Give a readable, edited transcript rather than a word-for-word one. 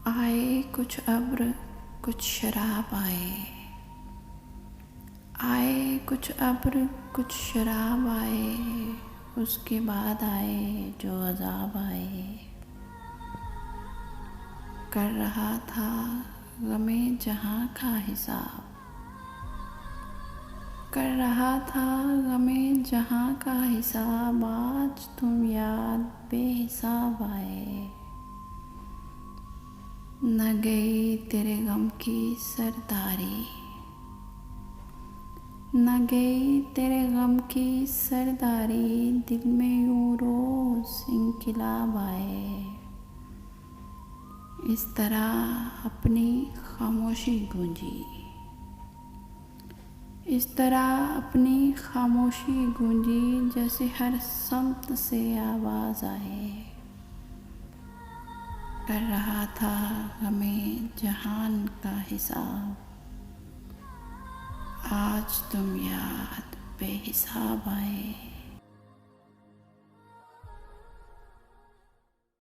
आए कुछ अब्र कुछ शराब आए, आए कुछ अब्र कुछ शराब आए, उसके बाद आए जो अज़ाब आए। कर रहा था गमे जहाँ का हिसाब, कर रहा था गमे जहाँ का हिसाब, आज तुम याद बेहिसाब आए। न गई तेरे गम की सरदारी, न गई तेरे गम की सरदारी, दिल में यूं रोज़ इंकिलाब आए। इस तरह अपनी खामोशी गूंजी, इस तरह अपनी खामोशी गूंजी, जैसे हर समत से आवाज़ आए। कर रहा था गमे जहान का हिसाब, आज तुम याद बेहिसाब आए।